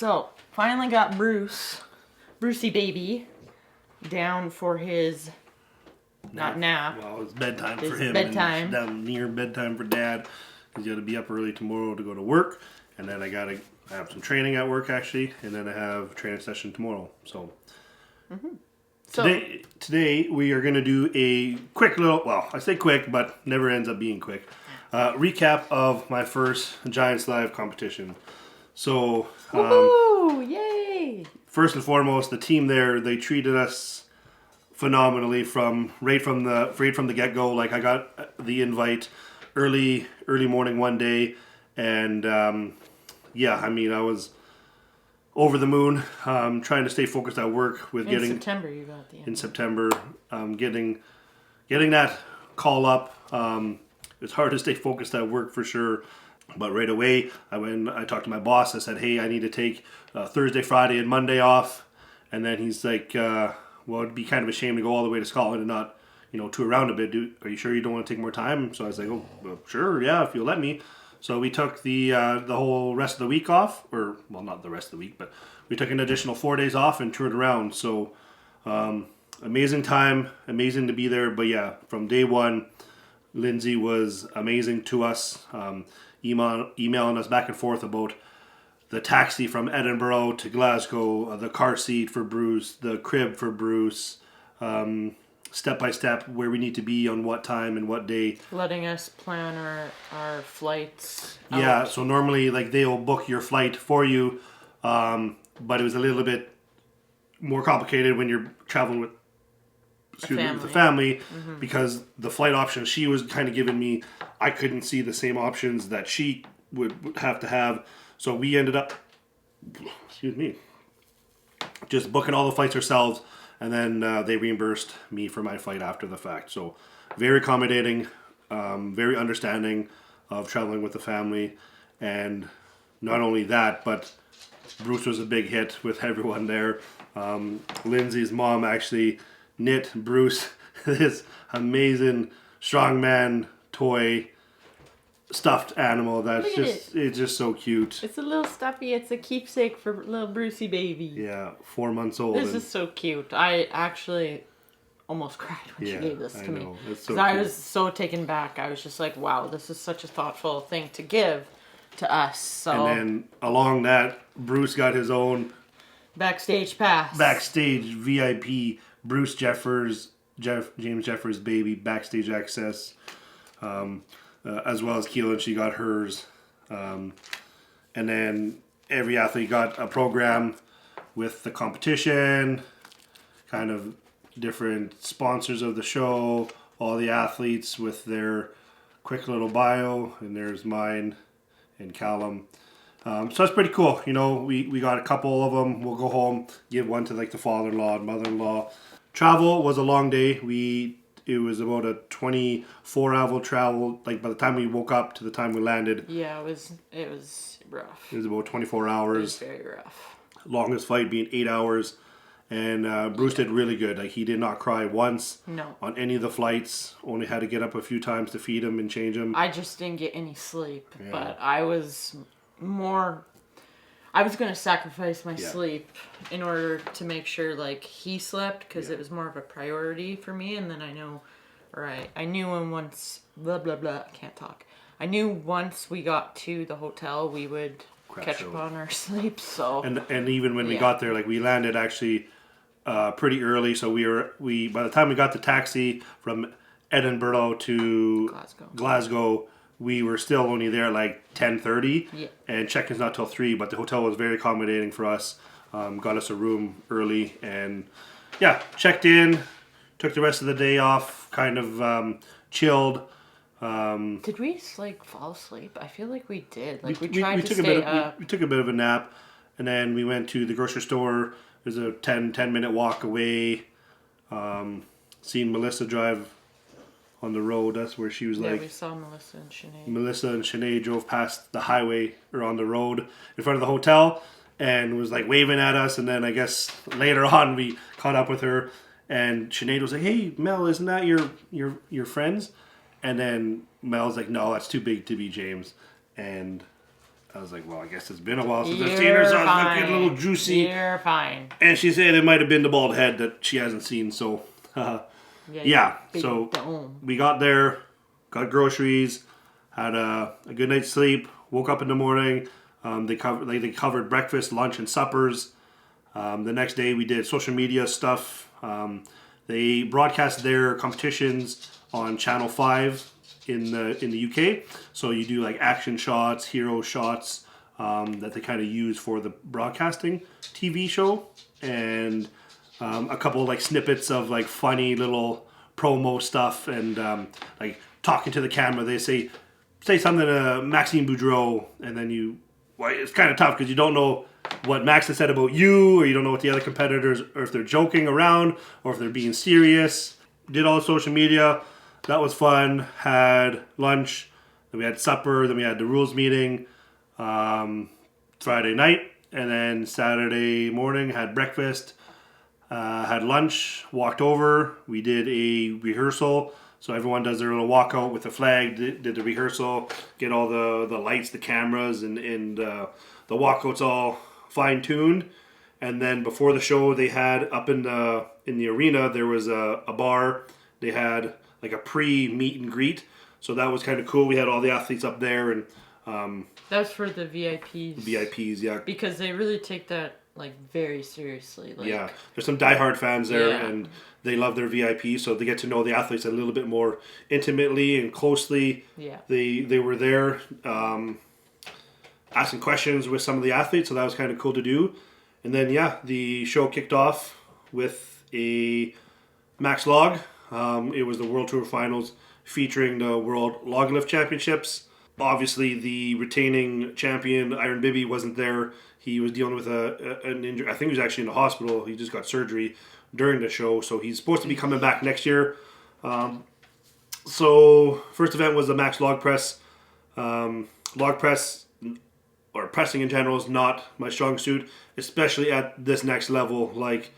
So, finally got Brucey baby, down for his, not nap. Well, it's bedtime It's for him. bedtime. And down near bedtime for Dad. He's got to be up early tomorrow to go to work. And then I have some training at work, actually. And then I have a training session tomorrow. So, today we are going to do a quick little, well, I say quick, but never ends up being quick, recap of my first Giants Live competition. So, Woohoo! Yay! first and foremost, the team there, they treated us phenomenally right from the get-go. Like, I got the invite early morning one day, and I was over the moon, trying to stay focused at work with In September you got the invite. In September, getting that call up. It's hard to stay focused at work for sure. But right away, I talked to my boss. I said, hey, I need to take Thursday, Friday, and Monday off. And then he's like, well, it'd be kind of a shame to go all the way to Scotland and not, tour around a bit. Are you sure you don't want to take more time? So I was like, oh, well, sure, yeah, if you'll let me. So we took the whole rest of the week off. Or, well, not the rest of the week, but we took an additional 4 days off and toured around. So amazing time, amazing to be there. But yeah, from day one, Lindsay was amazing to us. Emailing us back and forth about the taxi from Edinburgh to Glasgow, the car seat for Bruce, the crib for Bruce, step by step where we need to be on what time and what day. Letting us plan our flights out. Yeah, so normally they'll book your flight for you, but it was a little bit more complicated when you're traveling with the family, because the flight options she was kind of giving me, I couldn't see the same options that she would have to have. So we ended up, just booking all the flights ourselves, and then they reimbursed me for my flight after the fact. So very accommodating, very understanding of traveling with the family. And not only that, but Bruce was a big hit with everyone there. Lindsay's mom actually knit Bruce this amazing Strongman toy stuffed animal it's just so cute. It's a little stuffy. It's a keepsake for little Brucey baby. Yeah, 4 months old. This is so cute. I actually almost cried when she gave this to me. Because I was so taken back. I was just like, wow, this is such a thoughtful thing to give to us. So. And then along that, Bruce got his own backstage pass. Backstage VIP James Jeffers baby backstage access, as well as Keelan, she got hers, and then every athlete got a program with the competition, kind of different sponsors of the show, all the athletes with their quick little bio, and there's mine and Callum. So that's pretty cool. We got a couple of them. We'll go home, give one to the father-in-law and mother-in-law. Travel was a long day. It was about a 24-hour travel. By the time we woke up to the time we landed. Yeah, it was rough. It was about 24 hours. It was very rough. Longest flight being 8 hours. And Bruce did really good. He did not cry once. No. On any of the flights. Only had to get up a few times to feed him and change him. I just didn't get any sleep. Yeah. But I was going to sacrifice my sleep in order to make sure he slept, because it was more of a priority for me. And then I knew when once blah blah blah, I can't talk. I knew once we got to the hotel we would catch up on our sleep. So and even when we got there, we landed actually pretty early. So we by the time we got the taxi from Edinburgh to Glasgow, we were still only there 10:30, and check-in's not till 3. But the hotel was very accommodating for us. Got us a room early, and checked in. Took the rest of the day off, kind of chilled. Did we fall asleep? I feel like we did. We tried to stay up. We took a bit of a nap, and then we went to the grocery store. There's a 10-minute walk away. Seen Melissa drive on the road. That's where she was we saw Melissa and Sinead. Melissa and Sinead drove past the highway, or on the road in front of the hotel, and was waving at us. And then I guess later on we caught up with her, and Sinead was like, "Hey, Mel, isn't that your friends?" And then Mel's like, "No, that's too big to be James." And I was like, "Well, I guess it's been a while since I've seen her, so I was looking a little juicy. You're fine. And she said it might have been the bald head that she hasn't seen. So, yeah. So we got there, got groceries, had a good night's sleep, woke up in the morning. They covered breakfast, lunch, and suppers. The next day we did social media stuff. They broadcast their competitions on Channel 5 in the UK. So you do like action shots, hero shots that they kind of use for the broadcasting TV show, and a couple like snippets of like funny little promo stuff, and like talking to the camera. They say something to Maxime Boudreau, and then it's kind of tough because you don't know what Max has said about you, or you don't know what the other competitors, or if they're joking around, or if they're being serious. Did all social media. That was fun. Had lunch, then we had supper, then we had the rules meeting Friday night, and then Saturday morning had breakfast, had lunch, walked over. We did a rehearsal. So everyone does their little walkout with the flag, did the rehearsal, get all the lights, the cameras, and the walkout's all fine-tuned. And then before the show, they had up in the arena, there was a bar. They had like a pre-meet and greet. So that was kind of cool. We had all the athletes up there. And that was for the VIPs. VIPs, yeah. Because they really take that like very seriously. Like, yeah, there's some diehard fans there, yeah. And they love their VIP, so they get to know the athletes a little bit more intimately and closely. Yeah. They were there asking questions with some of the athletes, so that was kind of cool to do. And then, yeah, the show kicked off with a max log. It was the World Tour Finals featuring the World Log Lift Championships. Obviously, the retaining champion, Iron Bibby, wasn't there. He was dealing with an injury. I think he was actually in the hospital. He just got surgery during the show, so he's supposed to be coming back next year. So first event was the max log press. Log press, or pressing in general, is not my strong suit, especially at this next level. Like,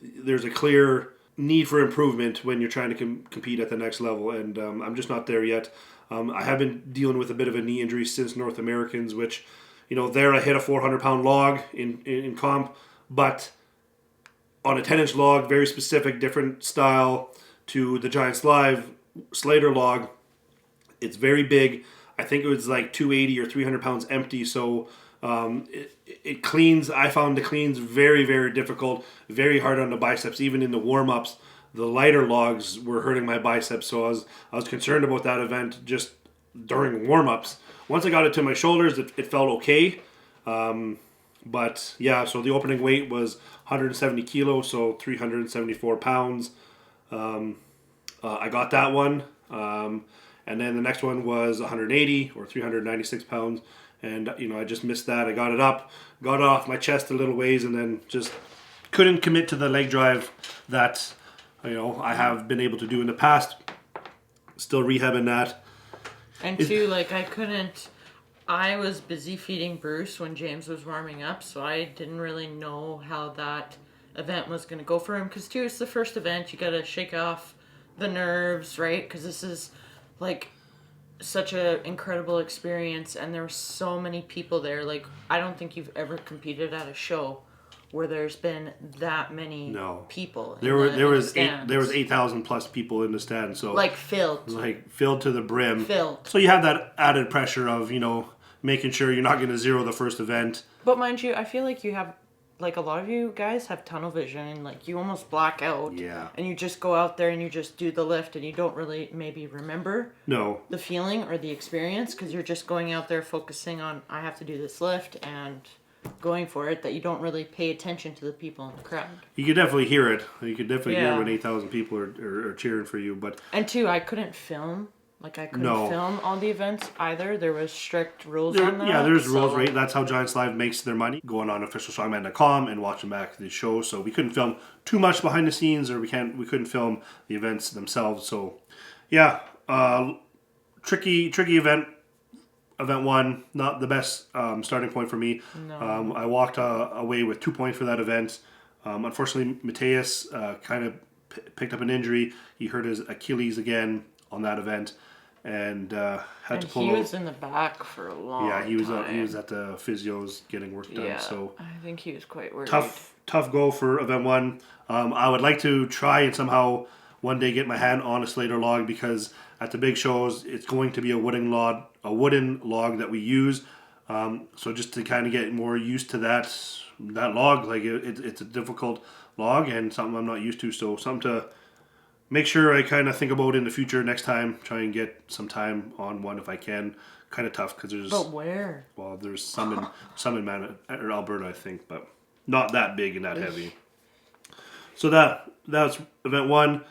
there's a clear need for improvement when you're trying to compete at the next level, and I'm just not there yet. I have been dealing with a bit of a knee injury since North Americans, which, there I hit a 400-pound log in comp, but on a 10-inch log, very specific, different style to the Giant Slater log. It's very big. I think it was like 280 or 300 pounds empty, so it cleans. I found the cleans very, very difficult, very hard on the biceps. Even in the warm-ups, the lighter logs were hurting my biceps, so I was concerned about that event just during warm-ups. Once I got it to my shoulders, it felt okay. But yeah, so the opening weight was 170 kilos, so 374 pounds. I got that one. And then the next one was 180 or 396 pounds. And, I just missed that. I got it up, got it off my chest a little ways, and then just couldn't commit to the leg drive that, I have been able to do in the past. Still rehabbing that. And two, I was busy feeding Bruce when James was warming up, so I didn't really know how that event was going to go for him. Because, too, it's the first event. You got to shake off the nerves, right? Because this is, such an incredible experience, and there were so many people there. I don't think you've ever competed at a show where there's been that many people. There was 8,000 plus people in the stand, so filled, filled to the brim. Filled. So you have that added pressure of making sure you're not going to zero the first event. But mind you, I feel like you have, a lot of you guys have tunnel vision, and you almost black out. Yeah. And you just go out there and you just do the lift, and you don't really maybe remember the feeling or the experience, because you're just going out there focusing on, I have to do this lift, and going for it, that you don't really pay attention to the people in the crowd. You could definitely hear it. You could definitely hear when 8,000 people are cheering for you. But and two, I couldn't film. I couldn't film all the events either. There was strict rules on that. Yeah, there's rules, right? That's how Giants Live makes their money, going on officialstrongman.com and watching back the show. So we couldn't film too much behind the scenes, or we couldn't film the events themselves. So yeah, tricky event. Event one, not the best starting point for me. No. I walked away with 2 points for that event. Unfortunately, Mateus kind of picked up an injury. He hurt his Achilles again on that event. and had to And pull he out. was in the back for a long Yeah, he was time. at the physios getting work done. Yeah, So I think he was quite worried. tough go for event one. I would like to try and somehow one day get my hand on a Slater log, because at the big shows it's going to be a wooden log that we use. So just to kind of get more used to that log, like it's a difficult log and something I'm not used to. So something to make sure I kind of think about in the future next time. Try and get some time on one if I can. Kind of tough because there's. But where? Well, there's some in or Alberta, I think, but not that big and that heavy. So that's event one.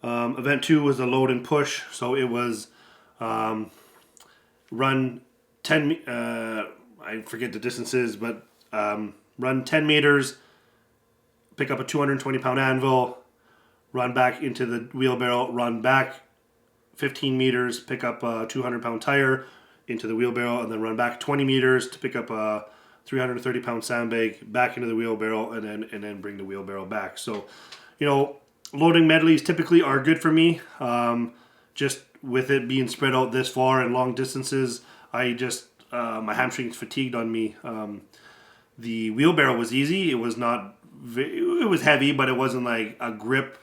Event two was a load and push. So it was run 10. I forget the distances, but run 10 meters. Pick up a 220-pound anvil. Run back into the wheelbarrow. Run back 15 meters. Pick up a 200-pound tire into the wheelbarrow, and then run back 20 meters to pick up a 330-pound sandbag back into the wheelbarrow, and then bring the wheelbarrow back. So, loading medleys typically are good for me. Just with it being spread out this far and long distances, I just my hamstrings fatigued on me. The wheelbarrow was easy. It was not. It was heavy, but it wasn't like a grip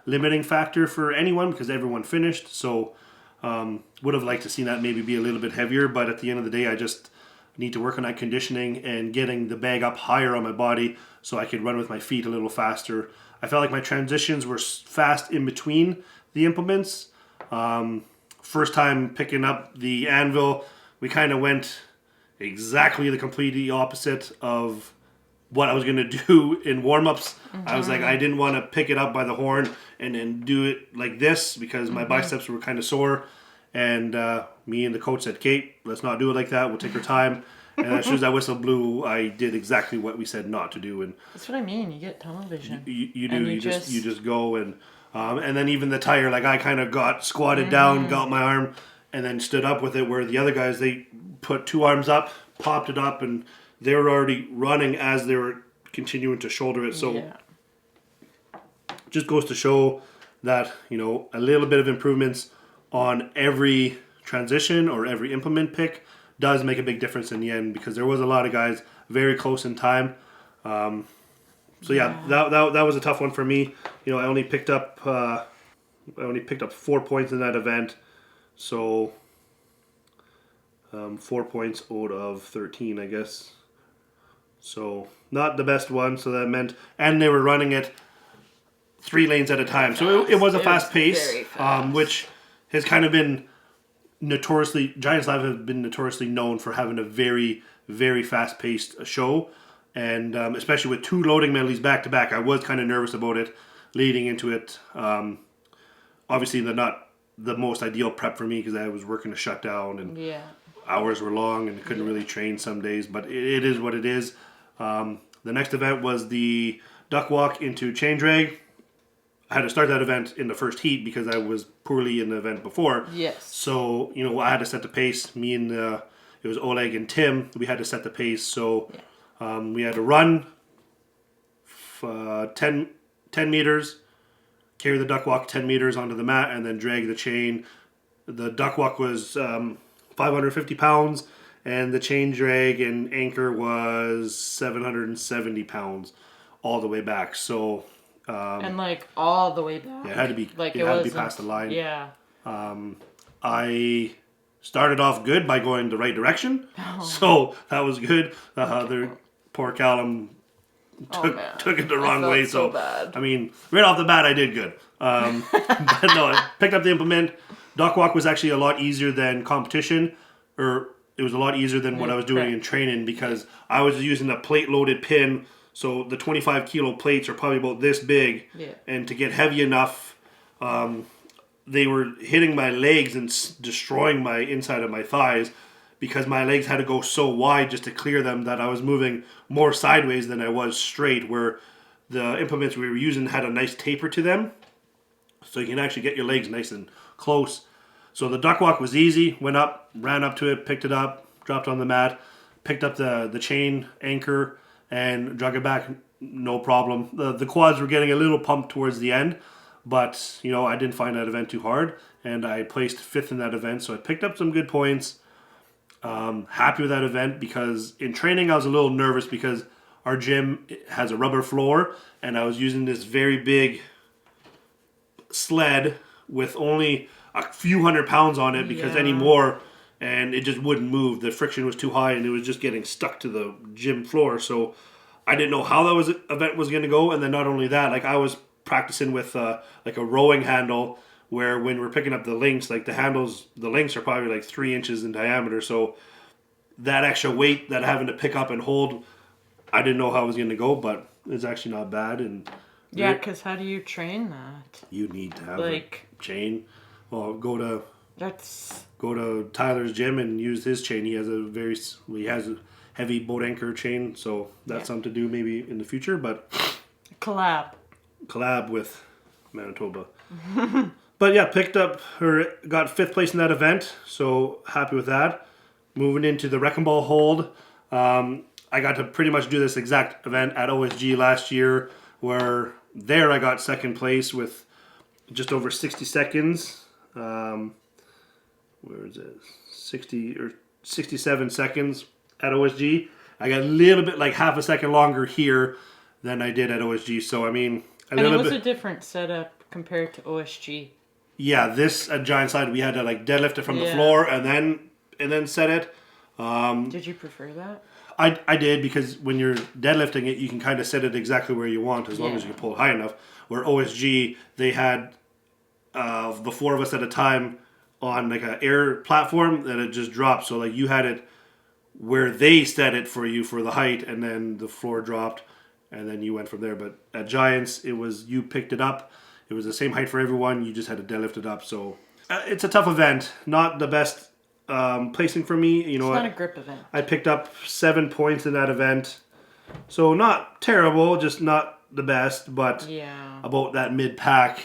limiting factor for anyone because everyone finished. So would have liked to see that maybe be a little bit heavier, but at the end of the day, I just need to work on that conditioning and getting the bag up higher on my body so I could run with my feet a little faster. I felt like my transitions were fast in between the implements. First time picking up the anvil, we kind of went exactly the completely opposite of what I was going to do in warm-ups. I was like, I didn't want to pick it up by the horn and then do it like this because my biceps were kind of sore. And me and the coach said, Kate, let's not do it like that. We'll take our time. And as soon as that whistle blew, I did exactly what we said not to do. And that's what I mean. You get tunnel vision. You do. You just go and then even the tire, like I kind of got squatted down, got my arm, and then stood up with it. Where the other guys, they put two arms up, popped it up, and they were already running as they were continuing to shoulder it. So just goes to show that a little bit of improvements on every transition or every implement pick does make a big difference in the end, because there was a lot of guys very close in time. That was a tough one for me. I only picked up 4 points in that event, so 4 points out of 13, I guess. So not the best one. So that meant, and they were running it 3 lanes at a time. So it was a fast pace, which has kind of been Giants Live have been notoriously known for having a very, very fast-paced show. And especially with 2 loading medleys back-to-back, I was kind of nervous about it leading into it. Obviously, they're not the most ideal prep for me because I was working a shutdown and hours were long and couldn't really train some days. But it is what it is. The next event was the duck walk into chain drag. I had to start that event in the first heat because I was poorly in the event before. Yes. So, I had to set the pace. Me and it was Oleg and Tim. We had to set the pace. So we had to run 10 meters, carry the duck walk 10 meters onto the mat, and then drag the chain. The duck walk was 550 pounds, and the chain drag and anchor was 770 pounds all the way back. So... and like all the way back. Yeah, it had to be it had to be past the line. Yeah. I started off good by going the right direction, so that was good. Poor Callum took it the wrong way. So bad. I mean, right off the bat, I did good. But no, I picked up the implement. Duck walk was actually a lot easier than competition, or it was a lot easier than what I was doing in training because I was using a plate loaded pin. So the 25 kilo plates are probably about this big, and to get heavy enough, they were hitting my legs and destroying my inside of my thighs because my legs had to go so wide just to clear them that I was moving more sideways than I was straight, where the implements we were using had a nice taper to them, so you can actually get your legs nice and close. So the duck walk was easy, went up, ran up to it, picked it up, dropped on the mat, picked up the chain anchor, and drug it back, no problem. The quads were getting a little pumped towards the end, But, you know, I didn't find that event too hard, and I placed 5th in that event, so I picked up some good points. Happy with that event because in training I was a little nervous because our gym has a rubber floor, and I was using this very big sled with only a few 100 pounds on it because any more and it just wouldn't move. The friction was too high and it was just getting stuck to the gym floor. So I didn't know how that event was going to go. And then not only that, like I was practicing with like a rowing handle where when we're picking up the links, like the links are probably like 3 inches in diameter. So that extra weight that having to pick up and hold, I didn't know how it was going to go, but it's actually not bad. And yeah, because how do you train that? you need to have like a chain. Well, go to that's Tyler's gym and use his chain. He has a heavy boat anchor chain, so that's something to do maybe in the future. But collab with Manitoba. But yeah, got 5th place in that event, so happy with that. Moving into the Wrecking Ball hold, I got to pretty much do this exact event at OSG last year, where there I got 2nd place with just over 60 seconds. Where is it? 60 or 67 seconds at OSG. I got a little bit, like half a second longer here than I did at OSG. So, I mean, it was a different setup compared to OSG. Yeah, this at Giant Slide, we had to like deadlift it from the floor and then set it. Did you prefer that? I did, because when you're deadlifting it, you can kind of set it exactly where you want as long as you can pull it high enough. Where OSG, they had the 4 of us at a time on like an air platform that it just dropped. So like you had it where they set it for you for the height, and then the floor dropped, and then you went from there. But at Giants, it was you picked it up. It was the same height for everyone. You just had to deadlift it up. So it's a tough event. Not the best placing for me. You know, it's not a grip event. I picked up 7 points in that event. So not terrible, just not the best, but about that mid-pack.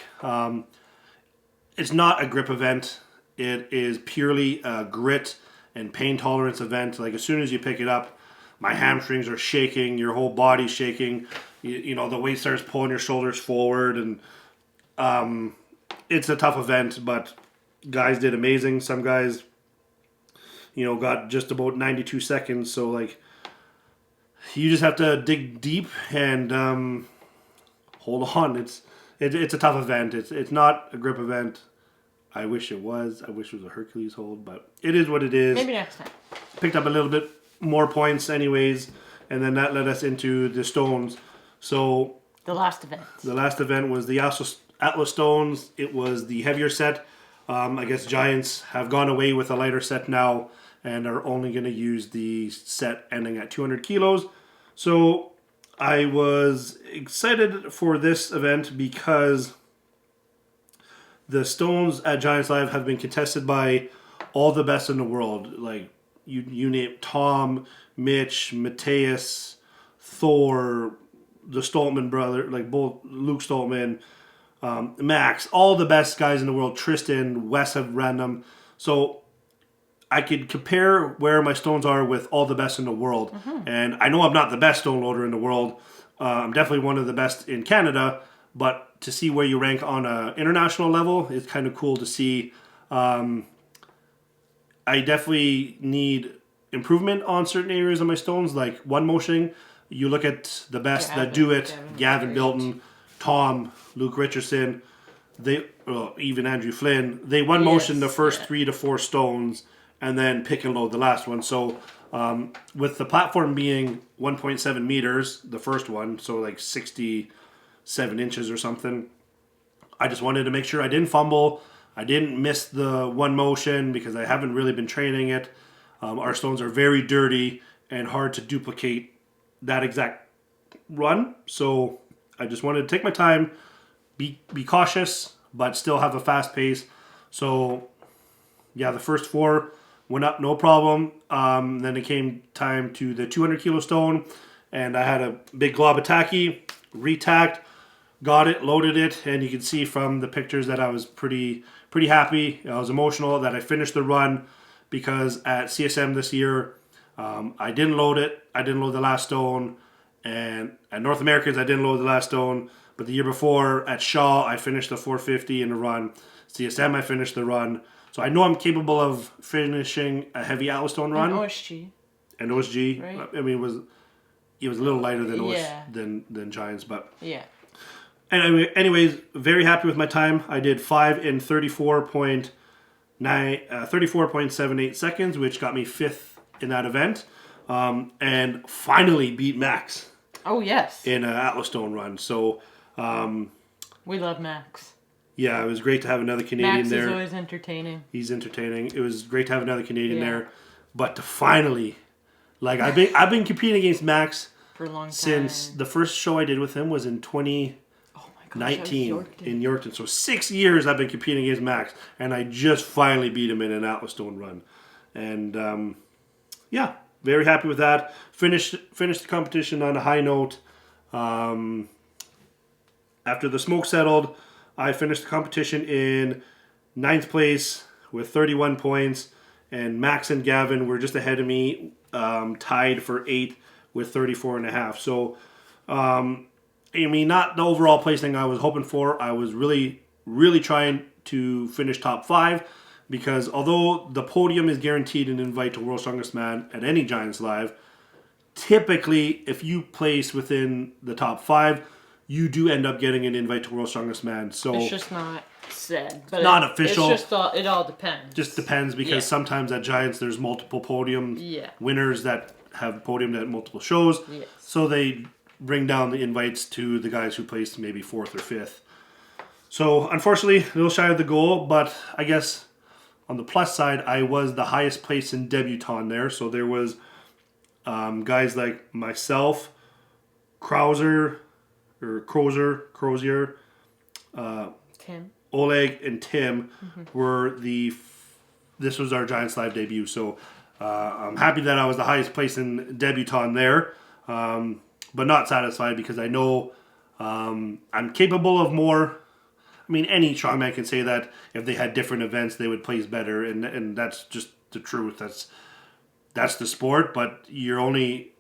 It's not a grip event. It is purely a grit and pain tolerance event. Like as soon as you pick it up, my hamstrings are shaking, your whole body's shaking. You know, the weight starts pulling your shoulders forward, and it's a tough event, but guys did amazing. Some guys, you know, got just about 92 seconds. So like, you just have to dig deep and hold on. It's a tough event. It's not a grip event. I wish it was. I wish it was a Hercules hold, but it is what it is. Maybe next time. Picked up a little bit more points anyways, and then that led us into the stones. So the last event. The last event was the Atlas Stones. It was the heavier set. I guess Giants have gone away with a lighter set now and are only going to use the set ending at 200 kilos. So I was excited for this event because the stones at Giants Live have been contested by all the best in the world. Like, you name Tom, Mitch, Mateus, Thor, the Stoltman brother, like both Luke Stoltman, Max, all the best guys in the world. Tristan, Wes have ran them. So I could compare where my stones are with all the best in the world. Mm-hmm. And I know I'm not the best stone loader in the world. I'm definitely one of the best in Canada. But to see where you rank on an international level is kind of cool to see. I definitely need improvement on certain areas of my stones, like one motion. You look at the best that do it: Gavin Bilton, Tom, Luke Richardson, even Andrew Flynn. They one motion the first 3 to 4 stones and then pick and load the last one. So with the platform being 1.7 meters, the first one, so like 67 inches or something, I just wanted to make sure I didn't fumble. I didn't miss the one motion because I haven't really been training it. Our stones are very dirty and hard to duplicate that exact run. So I just wanted to take my time, be cautious, but still have a fast pace. So yeah, the first 4 went up no problem. Then it came time to the 200 kilo stone, and I had a big glob attacky, retacked, got it, loaded it, and you can see from the pictures that I was pretty happy. I was emotional that I finished the run because at CSM this year, I didn't load it. I didn't load the last stone, and at North Americans, I didn't load the last stone. But the year before at Shaw, I finished the 450 in a run. CSM, I finished the run. So I know I'm capable of finishing a heavy Atlaston run. And OSG. And OSG. Right. I mean, it was a little lighter than Yeah. than Giants, but Yeah. anyways, very happy with my time. I did 5 in 34.78 seconds, which got me 5th in that event, and finally beat Max. Oh yes. In an Atlaston run. So we love Max. Yeah, it was great to have another Canadian Max there. Max is always entertaining. He's entertaining. It was great to have another Canadian there, but to finally, like I've been competing against Max for a long time since the first show I did with him was in 2019 in Yorkton. So 6 years I've been competing against Max, and I just finally beat him in an Atlaston run, and very happy with that. Finished the competition on a high note. After the smoke settled, I finished the competition in 9th place with 31 points, and Max and Gavin were just ahead of me, tied for 8th with 34.5. So, I mean, not the overall placing I was hoping for. I was really, really trying to finish top 5, because although the podium is guaranteed an invite to World's Strongest Man at any Giants Live, typically if you place within the top 5, you do end up getting an invite to World's Strongest Man. So it's just not said, but not official. It's just it all depends. Just depends, because sometimes at Giants there's multiple podium winners that have podiumed at multiple shows. Yes. So they bring down the invites to the guys who placed maybe 4th or 5th. So unfortunately, a little shy of the goal, but I guess on the plus side, I was the highest placed in debutant there. So there was guys like myself, Crozier, Tim, Oleg, and Tim were this was our Giants Live debut. So I'm happy that I was the highest placed in debutant there, but not satisfied, because I know I'm capable of more. I mean, any strongman can say that if they had different events, they would place better, and that's just the truth. That's the sport, but you're only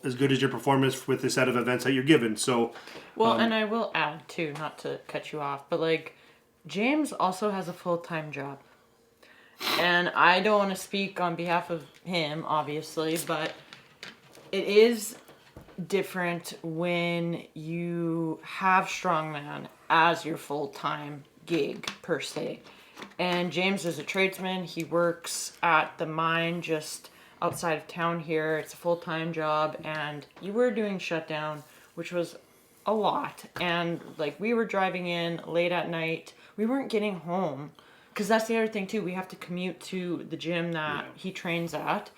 as good as your performance with the set of events that you're given. So, well, and I will add too, not to cut you off, but like James also has a full-time job, and I don't want to speak on behalf of him, obviously, but it is different when you have strongman as your full-time gig per se. And James is a tradesman. He works at the mine just outside of town here. It's a full-time job, and you were doing shutdown, which was a lot. And like, we were driving in late at night. We weren't getting home, because that's the other thing too. We have to commute to the gym that he trains at,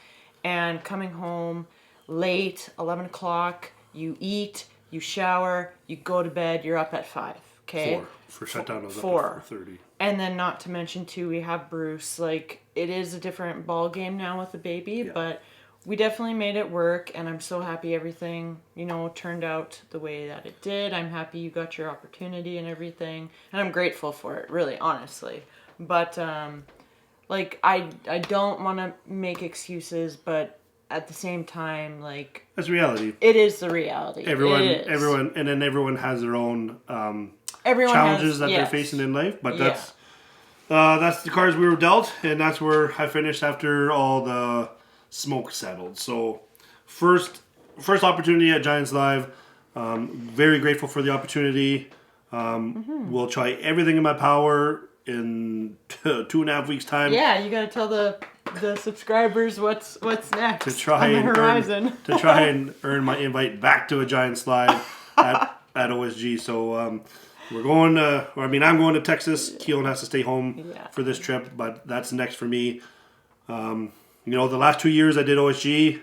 and coming home late, 11 o'clock, you eat, you shower, you go to bed, you're up at 5. Okay. 4 for shutdown. Was 4. Up at 4:30. And then not to mention too, we have Bruce. Like, it is a different ball game now with the baby, but we definitely made it work, and I'm so happy everything, turned out the way that it did. I'm happy you got your opportunity and everything, and I'm grateful for it, really, honestly. But like, I don't want to make excuses, but at the same time, like, that's reality. It is the reality. Everyone, and then everyone has their own challenges that they're facing in life. But that's the cards we were dealt, and that's where I finished after all the smoke settled. So first opportunity at Giants Live. Very grateful for the opportunity. We'll try everything in my power in 2.5 weeks' time. Yeah, you gotta tell the subscribers what's next to try on the horizon. To try and earn my invite back to a Giants Live at OSG. So we're going to, I'm going to Texas. Keelan has to stay home for this trip, but that's next for me. The last 2 years I did OSG,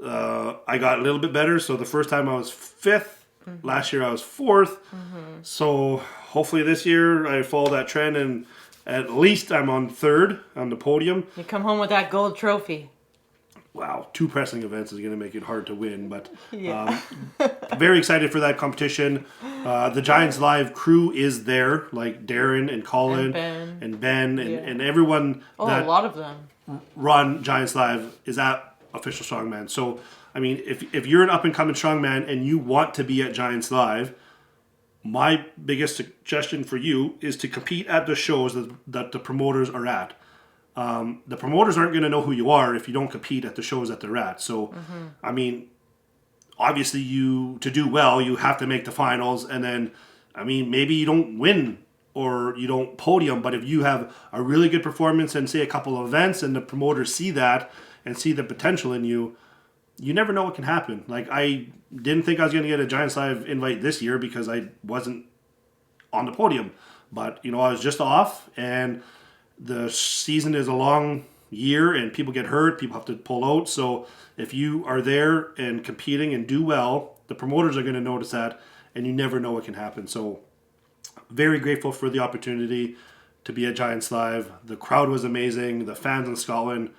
I got a little bit better. So the first time I was 5th. Last year I was 4th. So hopefully this year I follow that trend, and at least I'm on 3rd on the podium. You come home with that gold trophy. Wow, 2 pressing events is going to make it hard to win, but very excited for that competition. The Giants Live crew is there, like Darren and Colin and Ben and everyone that a lot of them run Giants Live is at Official Strongman. So, if you're an up-and-coming strongman and you want to be at Giants Live, my biggest suggestion for you is to compete at the shows that the promoters are at. The promoters aren't going to know who you are if you don't compete at the shows that they're at. So, I mean, obviously to do well, you have to make the finals. And then, I mean, maybe you don't win or you don't podium, but if you have a really good performance and say a couple of events and the promoters see that and see the potential in you, you never know what can happen. Like, I didn't think I was going to get a Giants Live invite this year because I wasn't on the podium. But, I was just off, and the season is a long year, and people get hurt, people have to pull out. So if you are there and competing and do well, the promoters are going to notice that, and you never know what can happen. So very grateful for the opportunity to be at Giants Live. The crowd was amazing. The fans in Scotland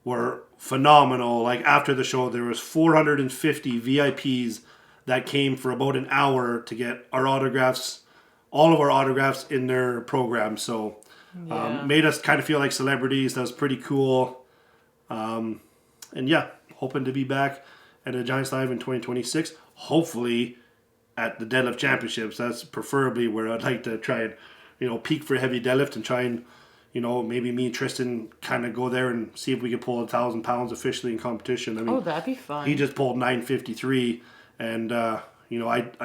were phenomenal. Like, after the show, there was 450 VIPs that came for about an hour to get our autographs, all of our autographs in their program. So made us kind of feel like celebrities. That was pretty cool. And yeah, hoping to be back at a Giants Live in 2026. Hopefully at the deadlift championships. That's preferably where I'd like to try and, peak for heavy deadlift and try and, maybe me and Tristan kind of go there and see if we could pull 1,000 pounds officially in competition. I mean, that'd be fun. He just pulled 953, and I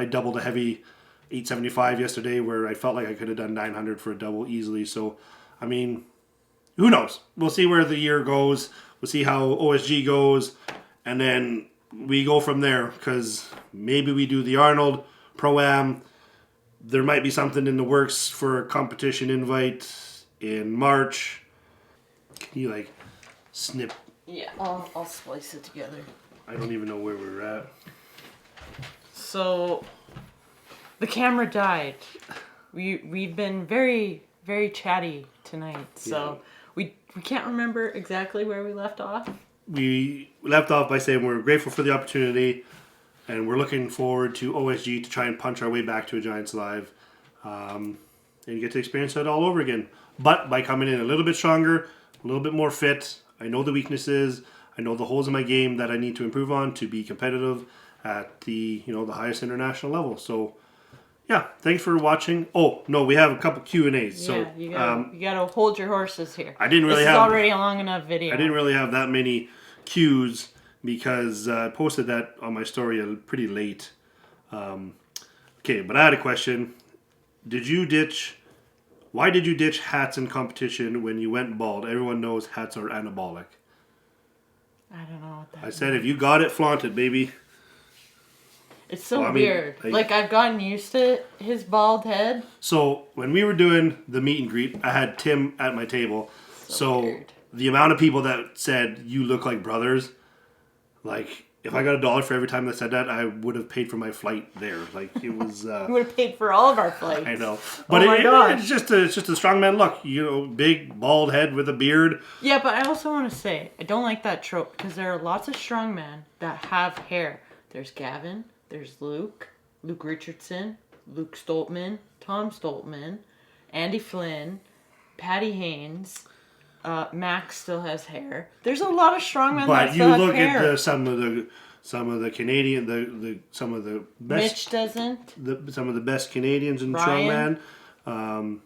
doubled a heavy 875 yesterday, where I felt like I could have done 900 for a double easily. So, I mean, who knows? We'll see where the year goes. We'll see how OSG goes, and then we go from there, because maybe we do the Arnold Pro-Am. There might be something in the works for a competition invite in March. Can you snip? Yeah, I'll splice it together. I don't even know where we're at. So the camera died. We've been very, very chatty tonight. So we can't remember exactly where we left off. We left off by saying we're grateful for the opportunity, and we're looking forward to OSG to try and punch our way back to a Giants Live, and get to experience that all over again. But by coming in a little bit stronger, a little bit more fit, I know the weaknesses, I know the holes in my game that I need to improve on to be competitive at the the highest international level. So yeah, thanks for watching. Oh no, we have a couple Q&As. So you gotta hold your horses here. I didn't really this is already a long enough video. I didn't really have that many Q's because I posted that on my story pretty late. Okay, but I had a question. Why did you ditch hats in competition when you went bald? Everyone knows hats are anabolic. I don't know what that I said, if you got it, flaunt it, baby. It's so weird. I've gotten used to his bald head. So when we were doing the meet and greet, I had Tim at my table. So weird. The amount of people that said, you look like brothers, if I got $1 for every time they said that, I would have paid for my flight there. It was... you would have paid for all of our flights. I know. But it's just a strongman look. Big, bald head with a beard. Yeah, but I also want to say, I don't like that trope, because there are lots of strongmen that have hair. There's Gavin, there's Luke Richardson, Luke Stoltman, Tom Stoltman, Andy Flynn, Patty Haynes... Max still has hair. There's a lot of strongmen that still have hair. But you look at some of the Canadian, some of the best. Mitch doesn't. Some of the best Canadians in Brian. strongman.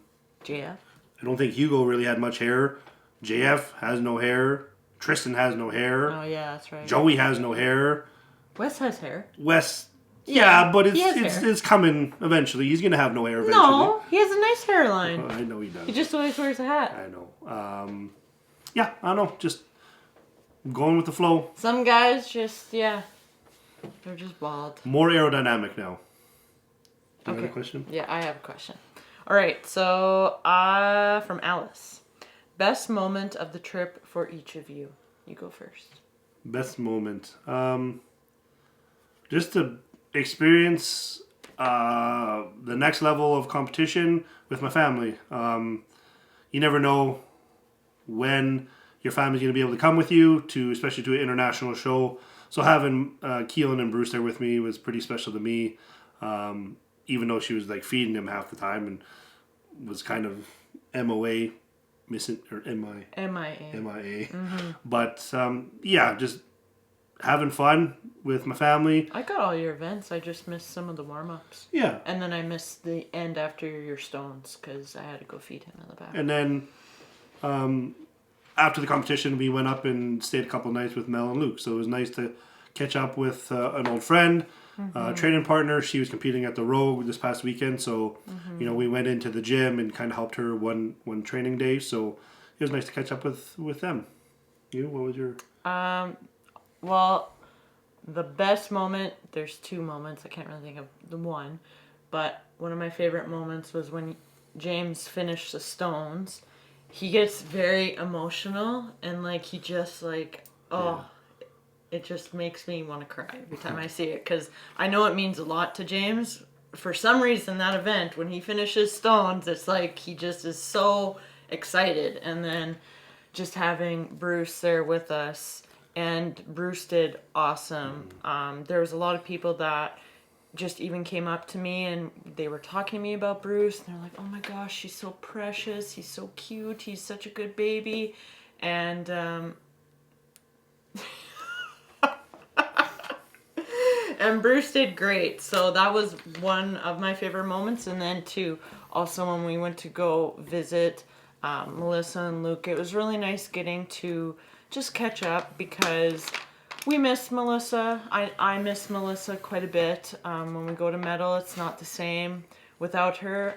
JF. I don't think Hugo really had much hair. JF has no hair. Tristan has no hair. Oh yeah, that's right. Joey has no hair. Wes has hair. Wes. Yeah, but it's coming eventually. He's gonna have no hair eventually. No, he has a nice hairline. I know he does. He just always wears a hat. I know. Yeah, I don't know. Just going with the flow. Some guys they're just bald. More aerodynamic now. Do you have a question? Yeah, I have a question. All right, so from Alice. Best moment of the trip for each of you. You go first. Best moment. Just to experience the next level of competition with my family. You never know when your family's going to be able to come with you, especially to an international show. So having Keelan and Bruce there with me was pretty special to me, even though she was feeding him half the time and was kind of MIA. MIA. MIA. Mm-hmm. But just having fun with my family. I got all your events. I just missed some of the warm-ups. Yeah. And then I missed the end after your stones because I had to go feed him in the back. And then after the competition, we went up and stayed a couple nights with Mel and Luke. So it was nice to catch up with an old friend, training partner. She was competing at the Rogue this past weekend. So, we went into the gym and kind of helped her one training day. So it was nice to catch up with them. You, what was your... Well, the best moment, there's two moments. I can't really think of the one. But one of my favorite moments was when James finished the stones. He gets very emotional and he just it just makes me want to cry every time I see it because I know it means a lot to James. For some reason, that event, when he finishes stones, it's like he just is so excited. And then just having Bruce there with us, and Bruce did awesome. There was a lot of people that just even came up to me and they were talking to me about Bruce. And they're like, oh my gosh, she's so precious. He's so cute. He's such a good baby. And and Bruce did great. So that was one of my favorite moments. And then too, also when we went to go visit Melissa and Luke, it was really nice getting to just catch up because we miss Melissa. I miss Melissa quite a bit. When we go to Mettle, it's not the same without her.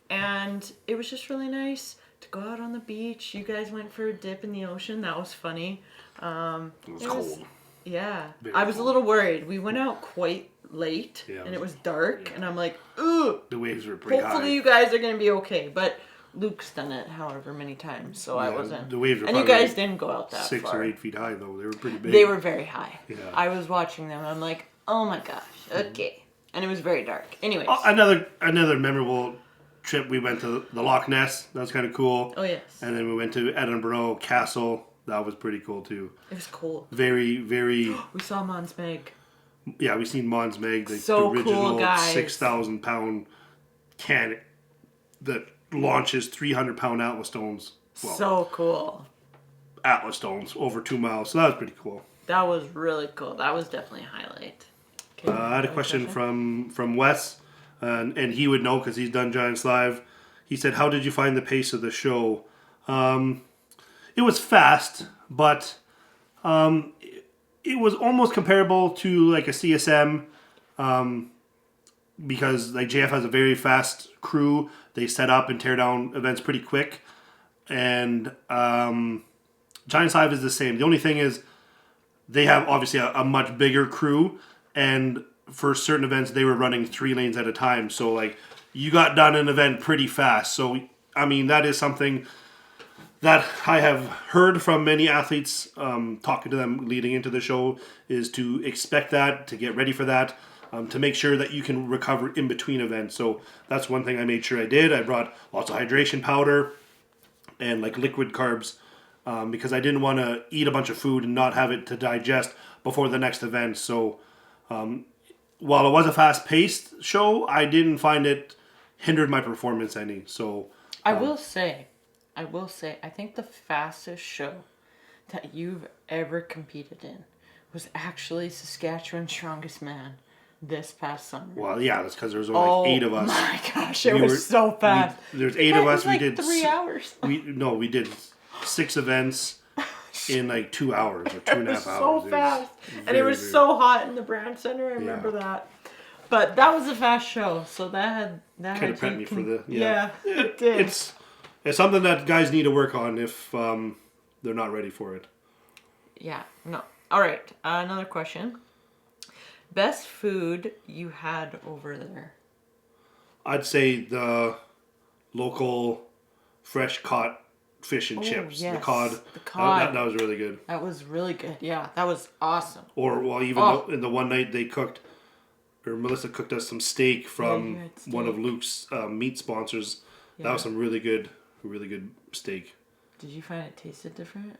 And it was just really nice to go out on the beach. You guys went for a dip in the ocean. That was funny. It was cold. Yeah. Very I was cold. a little worried. We went out quite late and it was dark. Yeah. And I'm like, ooh. The waves were pretty high. Hopefully you guys are going to be okay. But Luke's done it however many times, so I wasn't. The waves were and you probably guys didn't go out that 6 far. or 8 feet high, though. They were pretty big. They were very high. Yeah. I was watching them. I'm like, oh my gosh, okay. And it was very dark. Anyways. Oh, another memorable trip. We went to the Loch Ness. That was kind of cool. Oh yes. And then we went to Edinburgh Castle. That was pretty cool too. It was cool. Very, very. We saw Mons Meg. Yeah, we seen Mons Meg, the So original cool, guys. 6,000-pound can that launches 300-pound Atlas stones. Well, So cool. Atlas stones over 2 miles. So that was pretty cool. That was really cool. That was definitely a highlight. Okay, I had a question from Wes, and he would know because he's done Giants Live. He said, "How did you find the pace of the show?" It was fast, but it was almost comparable to like a CSM, because like JF has a very fast crew. They set up and tear down events pretty quick, and Giants Live is the same. The only thing is they have obviously a much bigger crew, and for certain events they were running 3 lanes at a time. So like you got done an event pretty fast. So I mean that is something that I have heard from many athletes, talking to them leading into the show, is to expect that, to get ready for that, to make sure that you can recover in between events. So that's one thing I made sure I did. I brought lots of hydration powder and like liquid carbs, because I didn't want to eat a bunch of food and not have it to digest before the next event. So while it was a fast-paced show, I didn't find it hindered my performance any. So I will say, I think the fastest show that you've ever competed in was actually Saskatchewan Strongest Man this past summer. well, yeah, that's because there was only 8 of us. Oh my gosh, it was so fast. There's 8 of us. Like we did 3 hours. We did 6 events in like 2 hours or 2.5 hours. So fast, and it very, was so hot in the Brand Center. I remember that. But that was a fast show, so that kind of prepped me for the it did. It's something that guys need to work on if they're not ready for it. Yeah. No. All right. Another question. Best food you had over there? I'd say the local fresh caught fish and chips. Yes. The cod. The cod. That was really good. That was really good. Yeah, that was awesome. Or well, even in the one night they cooked, or Melissa cooked us some steak from you had steak. one of Luke's meat sponsors. Yeah. That was some really good steak. Did you find it tasted different?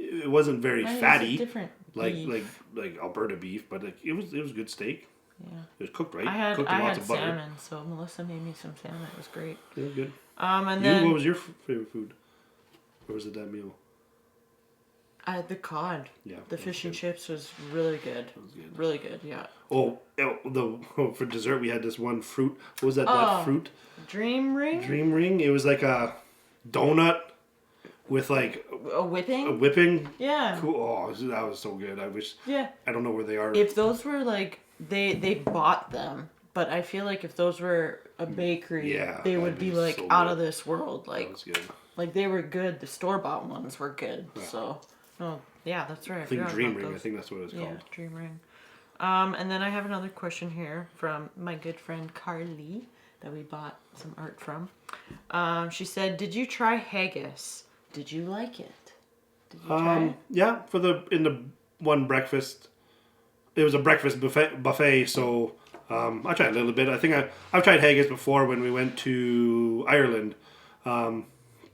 It wasn't very fatty, different like beef. like Alberta beef, but like, it was good steak. Yeah. It was cooked right. I had cooked in lots of butter. salmon, so Melissa made me some salmon. It was great. It was good. And then What was your favorite food? Or was it that meal? The cod. Yeah. The fish and chips was really good. That was good. Really good, yeah. For dessert we had this one fruit. What was that? That fruit? Dream ring? Dream ring. It was like a donut with like a whipping. A whipping. Yeah. Cool. Oh, that was so good. I wish. Yeah. I don't know where they are. If those were like they bought them, but I feel like if those were a bakery, they would be like so out of this world. Like that was good. Like they were good. The store bought ones were good. Yeah. So, yeah, that's right. I think Dream Ring. I think that's what it was called. Yeah, Dream Ring. And then I have another question here from my good friend Carly that we bought some art from. She said, "Did you try haggis? Did you like it? Did you try it?" Yeah, in the one breakfast. It was a breakfast buffet, so I tried a little bit. I think I've tried haggis before when we went to Ireland.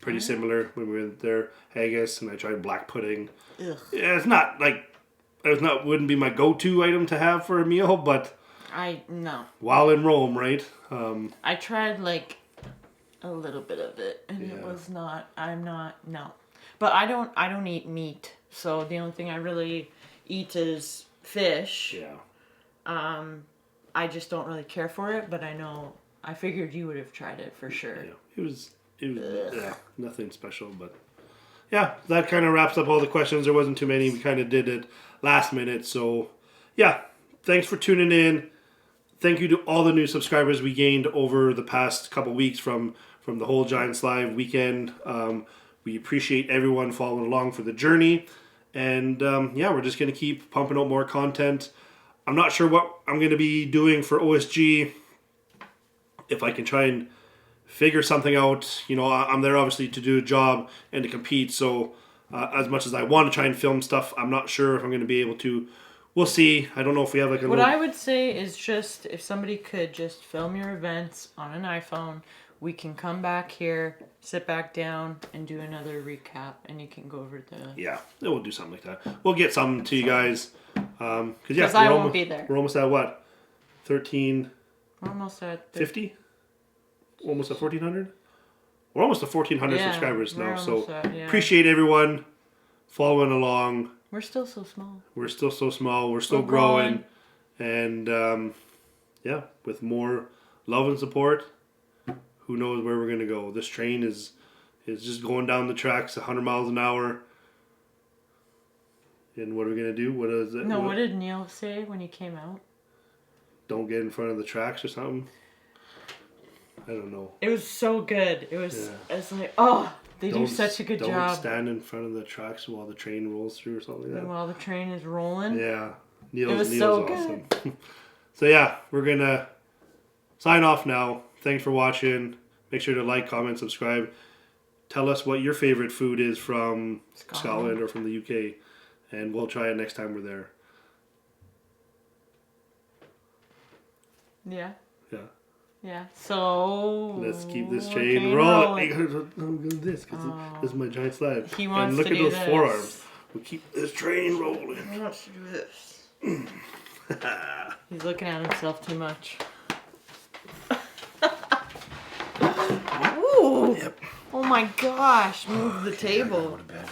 Pretty similar when we went there, haggis, and I tried black pudding. Ugh. Yeah, wouldn't be my go-to item to have for a meal, but no. While in Rome, right? I tried like a little bit of it, and it was not. No, but I don't eat meat, so the only thing I really eat is fish. Yeah. I just don't really care for it, but I figured you would have tried it for sure. Yeah, it was nothing special, but yeah, that kind of wraps up all the questions. There wasn't too many. We kind of did it last minute, so yeah, thanks for tuning in. Thank you to all the new subscribers we gained over the past couple weeks from the whole Giants Live weekend. We appreciate everyone following along for the journey, and we're just going to keep pumping out more content. I'm not sure what I'm going to be doing for OSG, if I can try and figure something out. I'm there obviously to do a job and to compete, so as much as I want to try and film stuff, I'm not sure if I'm going to be able to. We'll see. I don't know if we have like a What I would say is just if somebody could just film your events on an iPhone, we can come back here, sit back down, and do another recap, and you can go over the... Yeah, we'll do something like that. We'll get something to you guys. Because I won't be there. We're almost at what? 13... We're almost at... 50? Almost at 1,400? We're almost at 1,400 subscribers now, so appreciate everyone following along. We're still so small. We're still growing. And, with more love and support, who knows where we're going to go. This train is just going down the tracks 100 miles an hour. And what are we going to do? What is it? No, what did Neil say when he came out? Don't get in front of the tracks or something? I don't know. It was so good. It was like, they do such a good job. Don't stand in front of the tracks while the train rolls through or something like that. While the train is rolling. Yeah. Neil's so awesome. Good. So yeah, we're going to sign off now. Thanks for watching. Make sure to like, comment, subscribe. Tell us what your favorite food is from Scotland or from the UK. And we'll try it next time we're there. Yeah. Yeah. Yeah. So let's keep this train rolling. I'm going to do this because this is my giant slide. He wants and look to at do those this. forearms. We'll keep this train rolling. He wants to do this. He's looking at himself too much. Ooh. Yep. Oh my gosh! Move the table. Go to bed.